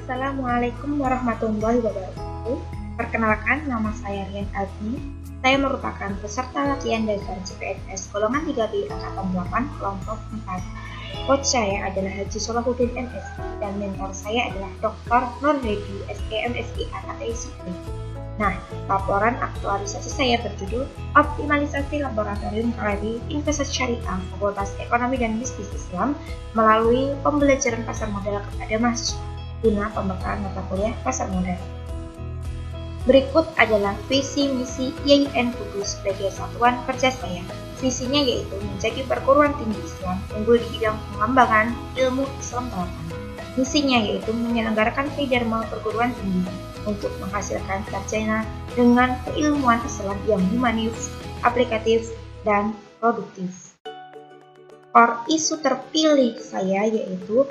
Assalamualaikum warahmatullahi wabarakatuh. Perkenalkan, nama saya Rian Agni. Saya merupakan peserta latihan dasar CPNS golongan 3B Angkatan 8 kelompok 4. Coach saya adalah Haji Solahuddin MSI dan mentor saya adalah Dr. Nur Hedi SEMSI AKTSIP. Nah, laporan aktualisasi saya berjudul Optimalisasi Laboratorium Galeri Investasi Syariah Fakultas Ekonomi dan Bisnis Islam melalui pembelajaran pasar modal kepada mahasiswa guna pembekalan mata kuliah pasar modal. Berikut adalah visi misi YIN Kudus sebagai satuan kerja saya. Visinya yaitu menjadi perguruan tinggi Islam unggul di bidang pengembangan ilmu Islam terapan. Misinya yaitu menyelenggarakan Dharma perguruan tinggi untuk menghasilkan sarjana dengan keilmuan Islam yang humanis, aplikatif, dan produktif. Core isu terpilih saya yaitu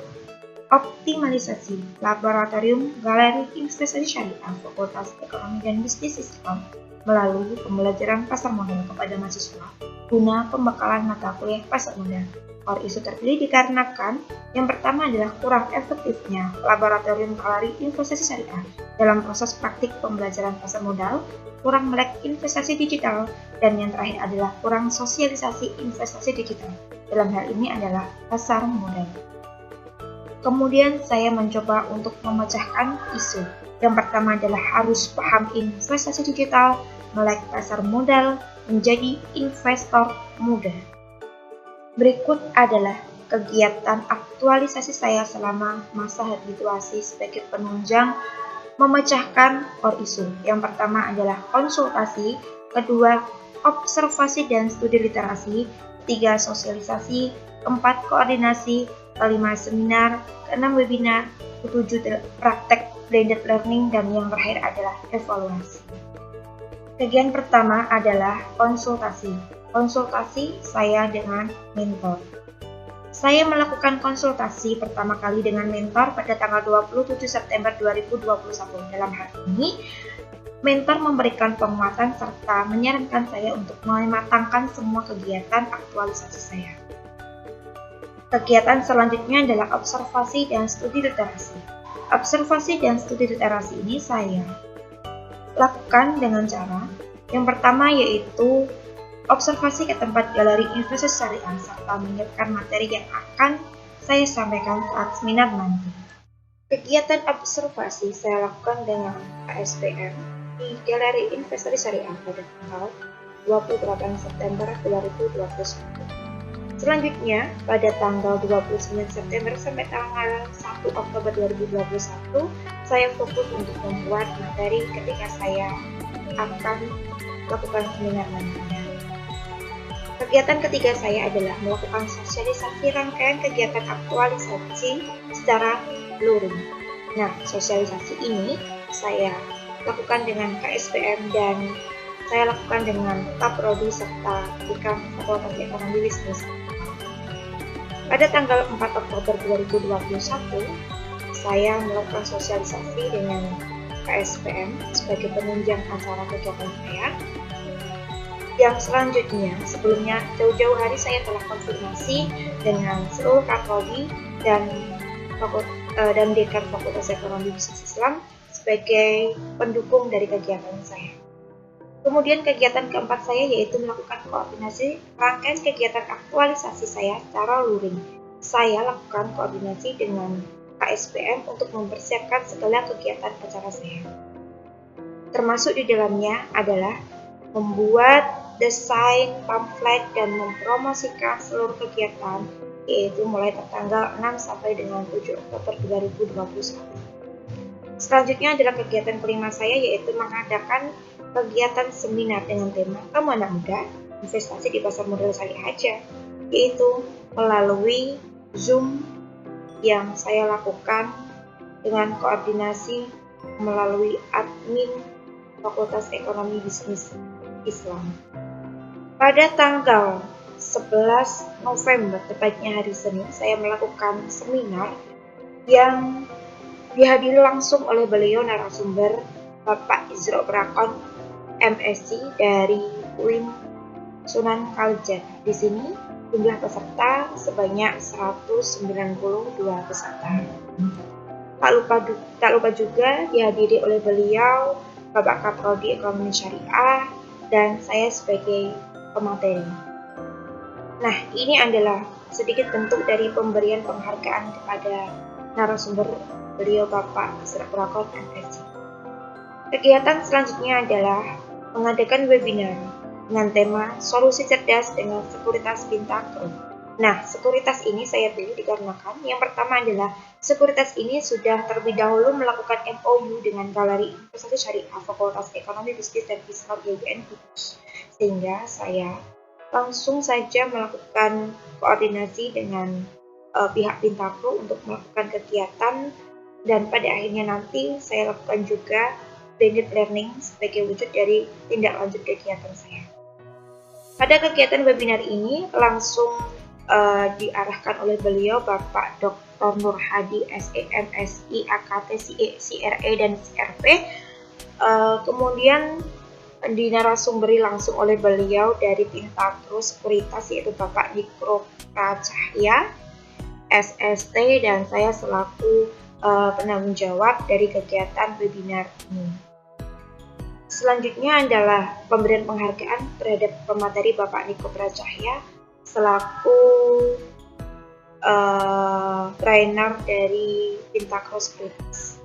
optimalisasi Laboratorium Galeri Investasi Syariah Fakultas Ekonomi dan Bisnis Islam melalui pembelajaran pasar modal kepada mahasiswa guna pembekalan mata kuliah pasar modal. Core isu terpilih dikarenakan yang pertama adalah kurang efektifnya Laboratorium Galeri Investasi Syariah dalam proses praktik pembelajaran pasar modal, kurang melek investasi digital, dan yang terakhir adalah kurang sosialisasi investasi digital. Dalam hal ini adalah pasar modal. Kemudian saya mencoba untuk memecahkan isu. Yang pertama adalah harus paham investasi digital, melek pasar modal, menjadi investor muda. Berikut adalah kegiatan aktualisasi saya selama masa habituasi sebagai penunjang memecahkan core isu. Yang pertama adalah konsultasi, kedua observasi dan studi literasi, ketiga sosialisasi, keempat koordinasi, kelima seminar, keenam webinar, ketujuh praktek blended learning, dan yang terakhir adalah evaluasi. Kegiatan pertama adalah konsultasi. Konsultasi saya dengan mentor. Saya melakukan konsultasi pertama kali dengan mentor pada tanggal 27 September 2021. Dalam hal ini, mentor memberikan penguatan serta menyarankan saya untuk mematangkan semua kegiatan aktualisasi saya. Kegiatan selanjutnya adalah observasi dan studi literasi. Observasi dan studi literasi ini saya lakukan dengan cara yang pertama yaitu observasi ke tempat galeri investasi syariah serta menyiapkan materi yang akan saya sampaikan saat seminar nanti. Kegiatan observasi saya lakukan dengan KSPM di Galeri Investasi Syariah pada tanggal 28 September 2021. Selanjutnya, pada tanggal 29 September sampai tanggal 1 Oktober 2021, saya fokus untuk membuat materi ketika saya akan melakukan seminar nantinya. Kegiatan ketiga saya adalah melakukan sosialisasi rangkaian kegiatan aktualisasi secara luring. Nah, sosialisasi ini saya lakukan dengan KSPM dan saya lakukan dengan Kaprodi serta Dekan Fakultas Ekonomi Bisnis. Pada tanggal 4 Oktober 2021, saya melakukan sosialisasi dengan KSPM sebagai penunjang acara kegiatan saya. Yang selanjutnya, sebelumnya jauh-jauh hari saya telah konfirmasi dengan seluruh Kaprodi dan Dekan Fakultas Ekonomi Bisnis Islam sebagai pendukung dari kegiatan saya. Kemudian kegiatan keempat saya yaitu melakukan koordinasi rangkaian kegiatan aktualisasi saya secara luring. Saya lakukan koordinasi dengan KSPM untuk mempersiapkan segala kegiatan acara saya. Termasuk di dalamnya adalah membuat desain, pamflet, dan mempromosikan seluruh kegiatan yaitu mulai tanggal 6 sampai dengan 7 Oktober 2021. Selanjutnya adalah kegiatan kelima saya yaitu mengadakan kegiatan seminar dengan tema Kamu Anak Muda, Investasi di Pasar Modal Syariah aja, yaitu melalui Zoom yang saya lakukan dengan koordinasi melalui admin Fakultas Ekonomi Bisnis Islam. Pada tanggal 11 November, tepatnya hari Senin, saya melakukan seminar yang dihadiri langsung oleh beliau narasumber Bapak Izro Prakon MSc dari UIN Sunan Kalijaga. Di sini jumlah peserta sebanyak 192 peserta. Tak lupa juga dihadiri oleh beliau, Bapak Kaprodi Ekonomi Syariah, dan saya sebagai pemateri. Nah, ini adalah sedikit bentuk dari pemberian penghargaan kepada narasumber beliau Bapak Surakarta MSc. Kegiatan selanjutnya adalah mengadakan webinar dengan tema Solusi Cerdas dengan Sekuritas Pintakro. Nah, sekuritas ini saya pilih dikarenakan yang pertama adalah sekuritas ini sudah terlebih dahulu melakukan MOU dengan Galeri Investasi Syariah Fakultas Ekonomi Bisnis dan Fiskal IAIN Kudus, sehingga saya langsung saja melakukan koordinasi dengan pihak Pintakro untuk melakukan kegiatan, dan pada akhirnya nanti saya lakukan juga blended learning sebagai wujud dari tindak lanjut kegiatan saya. Pada kegiatan webinar ini langsung diarahkan oleh beliau Bapak Dr. Nur Hadi SEM, SI, AKT, CRE, dan CRP. Kemudian dinarasumberi langsung oleh beliau dari Pintakro Sekuritas, yaitu Bapak Nikro Pracahya, SST, dan saya selaku penanggung jawab dari kegiatan webinar ini. Selanjutnya adalah pemberian penghargaan terhadap pemateri Bapak Nikro Pracahya selaku trainer dari Pintakro Sekuritas.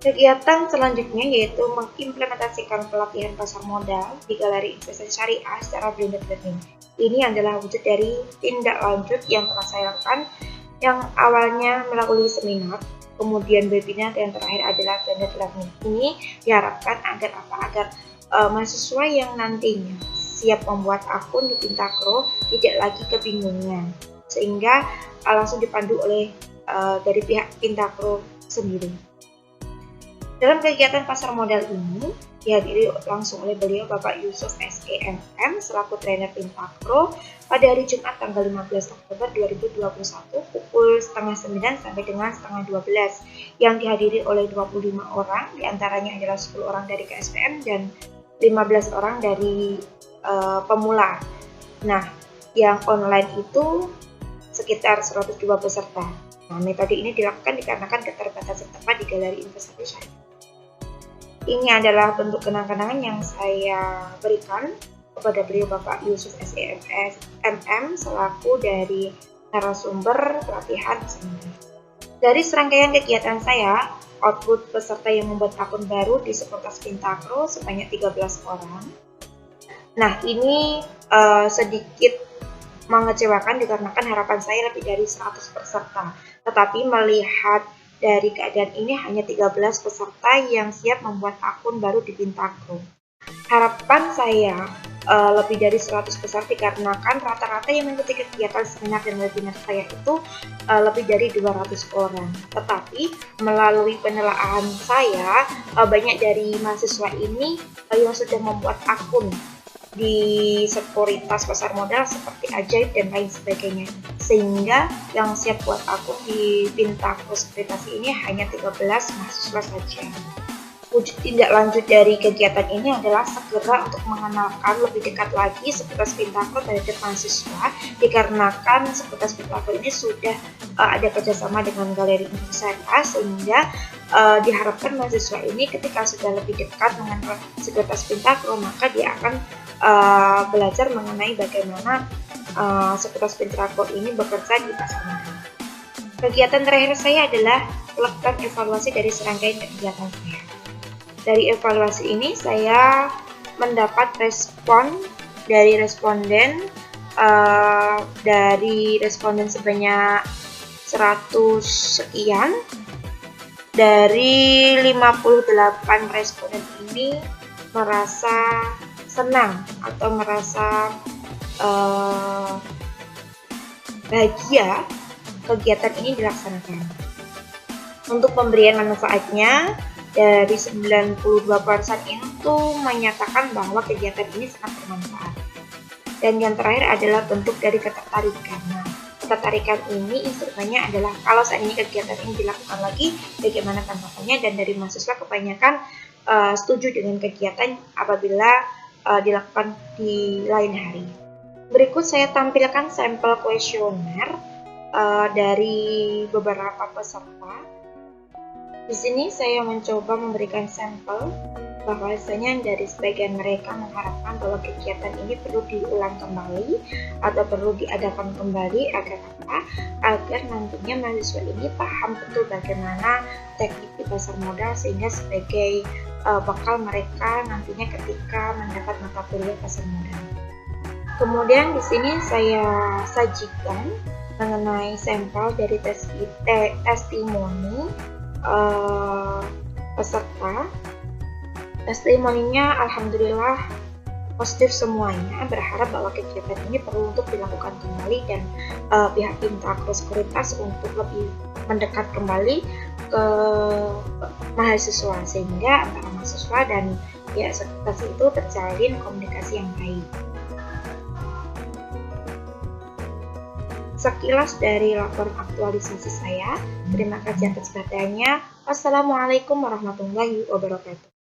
Kegiatan selanjutnya yaitu mengimplementasikan pelatihan pasar modal di Galeri Investasi Syariah secara blended learning. Ini adalah wujud dari tindak lanjut yang telah saya lakukan, yang awalnya melalui seminar, kemudian webinar, dan terakhir adalah blended learning. Ini diharapkan agar mahasiswa yang nantinya siap membuat akun di Pintakro tidak lagi kebingungan, sehingga langsung dipandu oleh dari pihak Pintakro sendiri. Dalam kegiatan pasar modal ini dihadiri langsung oleh beliau Bapak Yusuf SKMM selaku trainer Pintakro pada hari Jumat tanggal 15 Oktober 2021 pukul 8:30 sampai dengan 11:30, yang dihadiri oleh 25 orang, diantaranya adalah 10 orang dari KSPM dan 15 orang dari pemula. Nah, yang online itu sekitar 102 peserta. Nah, metode ini dilakukan dikarenakan keterbatasan tempat di Galeri Investasi Syariah. Ini adalah bentuk kenang-kenangan yang saya berikan kepada beliau Bapak Yusuf SEMS MM selaku dari narasumber pelatihan seminar. Dari serangkaian kegiatan saya, output peserta yang membuat akun baru di Sekuritas Pintakro sebanyak 13 orang. Nah, ini sedikit mengecewakan dikarenakan harapan saya lebih dari 100 peserta. Tetapi melihat dari keadaan ini hanya 13 peserta yang siap membuat akun baru di Pintakro. Harapan saya lebih dari 100 peserta dikarenakan rata-rata yang mengikuti kegiatan seminar dan webinar saya itu lebih dari 200 orang. Tetapi melalui penelaahan saya, banyak dari mahasiswa ini yang sudah membuat akun di sekuritas pasar modal seperti Ajaib dan lain sebagainya, sehingga yang siap buat akun di Pintakro Sekuritas ini hanya 13 mahasiswa saja. Wujud tindak lanjut dari kegiatan ini adalah segera untuk mengenalkan lebih dekat lagi Sekuritas Pintakro terhadap mahasiswa, dikarenakan Sekuritas Pintakro ini sudah ada kerjasama dengan Galeri Investasi Syariah, sehingga diharapkan mahasiswa ini ketika sudah lebih dekat dengan Sekuritas Pintakro, maka dia akan belajar mengenai bagaimana Sekuritas Pintakro ini bekerja di pasar modal. Kegiatan terakhir saya adalah melakukan evaluasi dari serangkaian kegiatan saya. Dari evaluasi ini saya mendapat respon dari responden sebanyak 100 sekian. Dari 58 responden ini merasa senang atau merasa bahagia kegiatan ini dilaksanakan. Untuk pemberian manfaatnya, dari 92% itu menyatakan bahwa kegiatan ini sangat bermanfaat. Dan yang terakhir adalah bentuk dari ketertarikan. Nah, ketertarikan ini instrumennya adalah kalau saat ini kegiatan ini dilakukan lagi, bagaimana tanggapannya, dan dari mahasiswa kebanyakan setuju dengan kegiatan apabila dilakukan di lain hari. Berikut saya tampilkan sampel kuesioner dari beberapa peserta Di sini saya mencoba memberikan sampel bahwasanya dari sebagian mereka mengharapkan bahwa kegiatan ini perlu diulang kembali atau perlu diadakan kembali agar apa? Agar nantinya mahasiswa ini paham betul bagaimana teknik di pasar modal sehingga sebagai bekal mereka nantinya ketika mendapat mata kuliah pasar modal. Kemudian di sini saya sajikan mengenai sampel dari testimoni peserta. Testimoninya alhamdulillah positif semuanya, berharap bahwa kegiatan ini perlu untuk dilakukan kembali dan pihak Intakros untuk lebih mendekat kembali ke mahasiswa sehingga antara mahasiswa dan pihak sekretariat itu terjalin komunikasi yang baik. Sekilas dari laporan aktualisasi saya. Terima kasih atas perhatiannya. Wassalamualaikum warahmatullahi wabarakatuh.